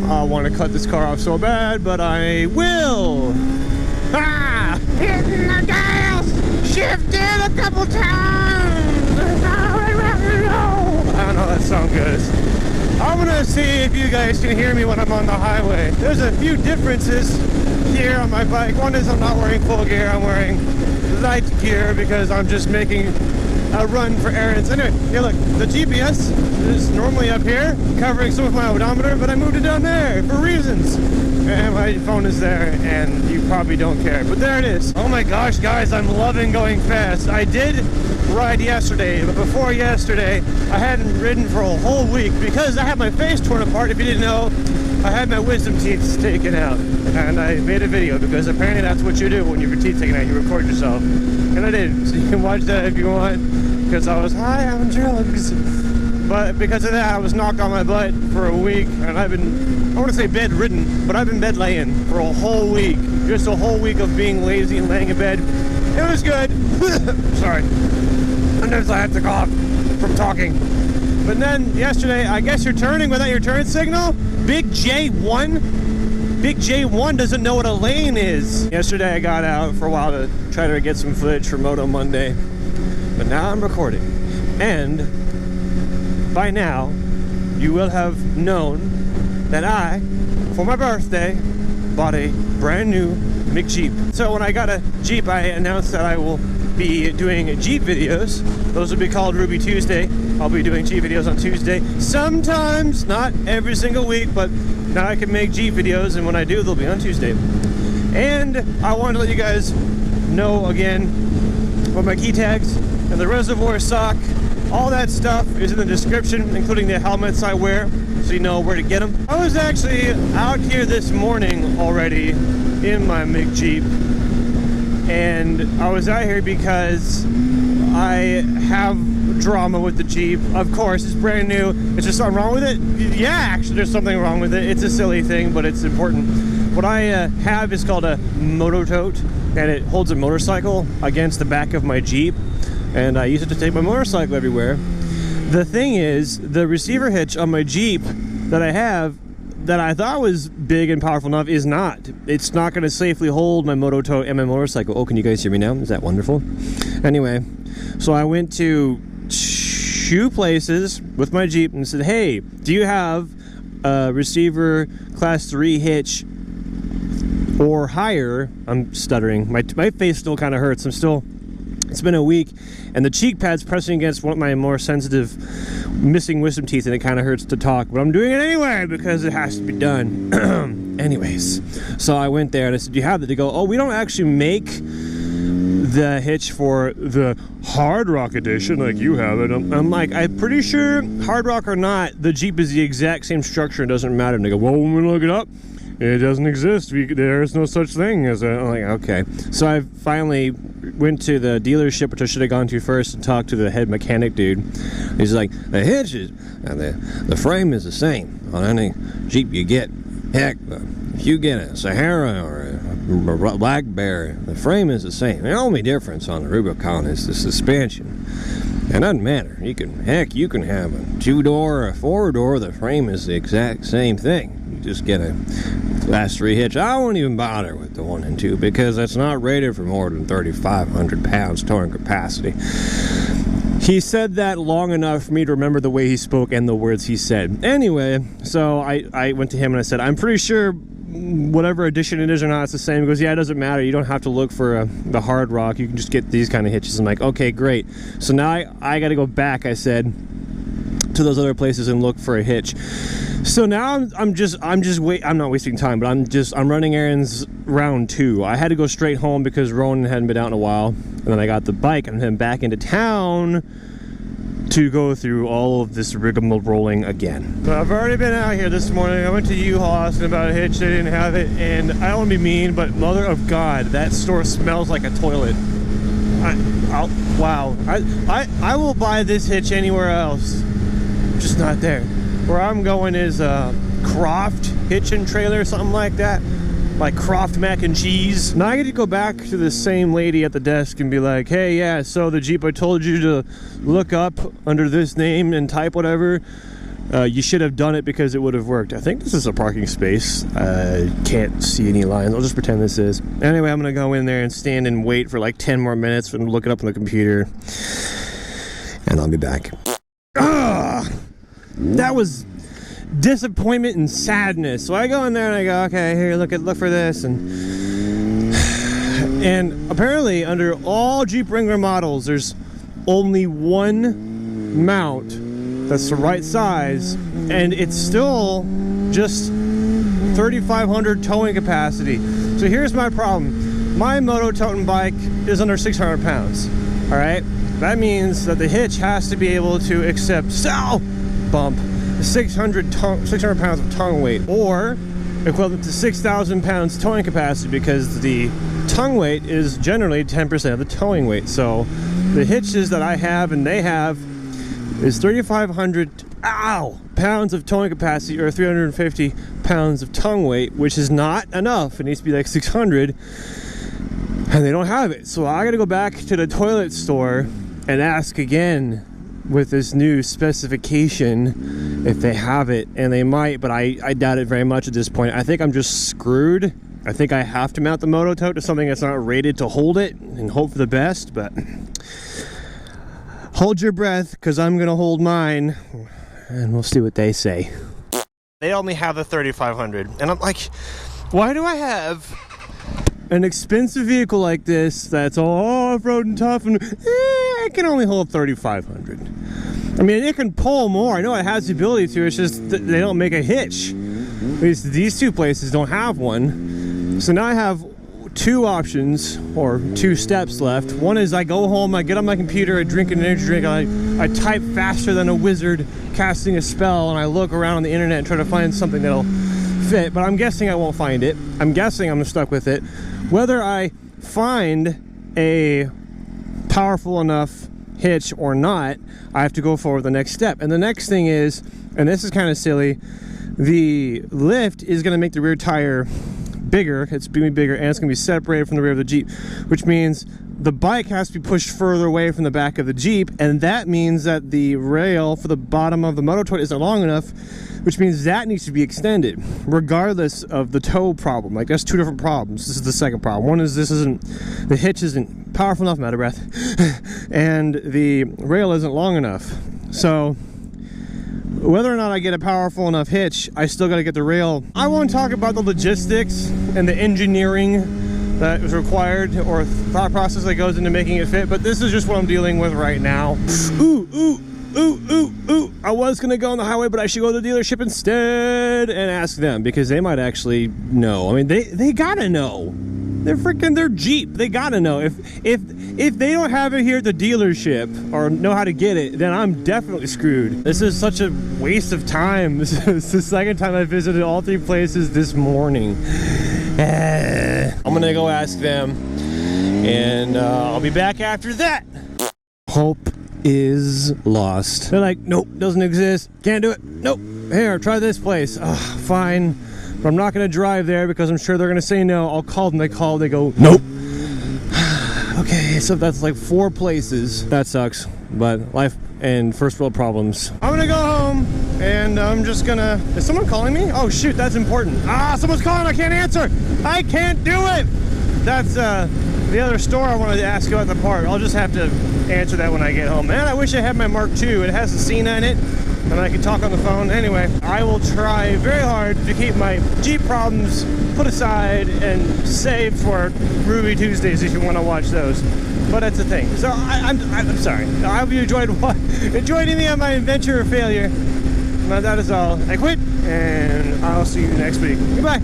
I want to cut this car off so bad, but I will. Ah! Hitting the gas, shifted a couple times. I don't know, that sounds good. I'm gonna see if you guys can hear me when I'm on the highway. There's a few differences here on my bike. One is I'm not wearing full gear, I'm wearing light gear because I'm just making a run for errands. Anyway, here look, the GPS is normally up here, covering some of my odometer, but I moved it down there for reasons. And my phone is there, and you probably don't care, but there it is. Oh my gosh, guys, I'm loving going fast. I did ride yesterday, but before yesterday, I hadn't ridden for a whole week because I had my face torn apart. If you didn't know, I had my wisdom teeth taken out, and I made a video because apparently that's what you do when you have your teeth taken out. You record yourself, and I did. So you can watch that if you want, because I was high on drugs. But because of that, I was knocked on my butt for a week, and I've been, I want to say bedridden, but I've been bed laying for a whole week. Just a whole week of being lazy and laying in bed. It was good. Sorry. Sometimes I have to cough from talking. But then yesterday, I guess you're turning without your turn signal? Big J1? Big J1 doesn't know what a lane is. Yesterday I got out for a while to try to get some footage for Moto Monday. But now I'm recording. And by now, you will have known that I, for my birthday, bought a brand new McJeep. So when I got a Jeep, I announced that I will be doing Jeep videos. Those will be called Ruby Tuesday. I'll be doing Jeep videos on Tuesday. Sometimes, not every single week, but now I can make Jeep videos, and when I do, they'll be on Tuesday. And I wanted to let you guys know again what my key tags and the reservoir sock, all that stuff is in the description, including the helmets I wear, so you know where to get them. I was actually out here this morning already in my McJeep, and I was out here because I have drama with the Jeep. Of course, it's brand new. Is there something wrong with it? Yeah, actually there's something wrong with it. It's a silly thing, but it's important. What I have is called a moto tote, and it holds a motorcycle against the back of my Jeep, and I use it to take my motorcycle everywhere. The thing is, the receiver hitch on my Jeep that I have, that I thought was big and powerful enough, is not. It's not going to safely hold my moto tote and my motorcycle. Oh, can you guys hear me now? Is that wonderful? Anyway, so I went to 2 places with my Jeep and said, hey, do you have a receiver class 3 hitch or higher? I'm stuttering. My face still kind of hurts. It's been a week, and the cheek pad's pressing against one of my more sensitive missing wisdom teeth, and it kind of hurts to talk, but I'm doing it anyway because it has to be done. Anyways, so I went there and I said, do you have that? They go, oh, we don't actually make the hitch for the hard rock edition like you have it. I'm like, I'm pretty sure hard rock or not, the Jeep is the exact same structure. It doesn't matter. And they go, well, when we look it up, it doesn't exist. There is no such thing as a... I'm like, okay. So I finally went to the dealership, which I should have gone to first, and talked to the head mechanic dude. He's like, the hitch is, the frame is the same on any Jeep you get. Heck, if you get a Sahara or a Black Bear, the frame is the same. The only difference on the Rubicon is the suspension. It doesn't matter. You can have a 2-door or a 4-door. The frame is the exact same thing. You just get a class 3 hitch. I won't even bother with the 1 and 2 because it's not rated for more than 3,500 pounds towing capacity. He said that long enough for me to remember the way he spoke and the words he said. Anyway, so I went to him and I said, I'm pretty sure whatever edition it is or not, it's the same. He goes, yeah, it doesn't matter. You don't have to look for the hard rock. You can just get these kind of hitches. I'm like, okay, great. So now I got to go back, I said, to those other places and look for a hitch. So now I'm not wasting time, but I'm running errands round 2. I had to go straight home because Ronan hadn't been out in a while, and then I got the bike and then back into town to go through all of this rigmaroling again. So I've already been out here this morning. I went to U-Haul asking about a hitch. They didn't have it, and I don't want to be mean, but mother of God, that store smells like a toilet. Wow. I will buy this hitch anywhere else, just not there. Where I'm going is Croft Hitch and Trailer, something like that. like Kraft mac and cheese. Now I get to go back to the same lady at the desk and be like, hey, yeah, so the Jeep I told you to look up under this name and type whatever, you should have done it because it would have worked. I think this is a parking space. Can't see any lines. I'll just pretend this is. Anyway, I'm gonna go in there and stand and wait for like 10 more minutes and look it up on the computer. And I'll be back. That was disappointment and sadness. So I go in there and I go, okay, here, look for this, and apparently under all Jeep Wrangler models, there's only one mount that's the right size, and it's still just 3,500 towing capacity. So here's my problem. My moto toting bike is under 600 pounds. All right, that means that the Hitch has to be able to accept 600 pounds of tongue weight, or equivalent to 6,000 pounds towing capacity, because the tongue weight is generally 10% of the towing weight. So the hitches that I have and they have is 3,500 pounds of towing capacity, or 350 pounds of tongue weight, which is not enough. It needs to be like 600, and they don't have it. So I gotta go back to the toilet store and ask again with this new specification if they have it, and they might, but I doubt it very much at this point. I think I'm just screwed. I think I have to mount the moto tote to something that's not rated to hold it and hope for the best, but hold your breath, because I'm gonna hold mine and we'll see what they say. They only have the 3,500, and I'm like, why do I have an expensive vehicle like this that's all off-road and tough, and it can only hold 3,500. I mean, it can pull more. I know it has the ability to. It's just that they don't make a hitch. At least these two places don't have one. So now I have two options, or two steps left. One is I go home, I get on my computer, I drink an energy drink, I type faster than a wizard casting a spell, and I look around on the internet and try to find something that'll fit, but I'm guessing I won't find it. I'm guessing I'm stuck with it. Whether I find a powerful enough hitch or not, I have to go forward the next step. And the next thing is, and this is kind of silly, the lift is going to make the rear tire bigger. It's going to be bigger, and it's going to be separated from the rear of the Jeep, which means the bike has to be pushed further away from the back of the Jeep, and that means that the rail for the bottom of the moto tote isn't long enough, which means that needs to be extended, regardless of the tow problem. Like, that's two different problems. This is the second problem. One is the hitch isn't powerful enough, I'm out of breath, and the rail isn't long enough. So whether or not I get a powerful enough hitch, I still got to get the rail. I won't talk about the logistics and the engineering that is required, or thought process that goes into making it fit, but this is just what I'm dealing with right now. Ooh. I was gonna go on the highway, but I should go to the dealership instead and ask them, because they might actually know. I mean, they gotta know. They're Jeep. They gotta know. If they don't have it here at the dealership or know how to get it, then I'm definitely screwed. This is such a waste of time. This is the second time I visited all three places this morning. I'm gonna go ask them, and I'll be back after that. Hope is lost. They're like, nope, doesn't exist, can't do it, nope, here, try this place. Fine, but I'm not gonna drive there because I'm sure they're gonna say no. I'll call them, they go, nope. Okay, so that's like 4 places. That sucks, but life and first world problems. I'm gonna go home, and I'm just gonna, is someone calling me? Oh shoot, that's important. Someone's calling, I can't answer. I can't do it. That's the other store I wanted to ask you about the part. I'll just have to answer that when I get home. Man, I wish I had my Mark II. It has a Cena in it, and I can talk on the phone. Anyway, I will try very hard to keep my Jeep problems put aside and save for Ruby Tuesdays if you want to watch those. But that's the thing. So I'm sorry. I hope you enjoyed me on my adventure of failure. But that is all. I quit, and I'll see you next week. Goodbye.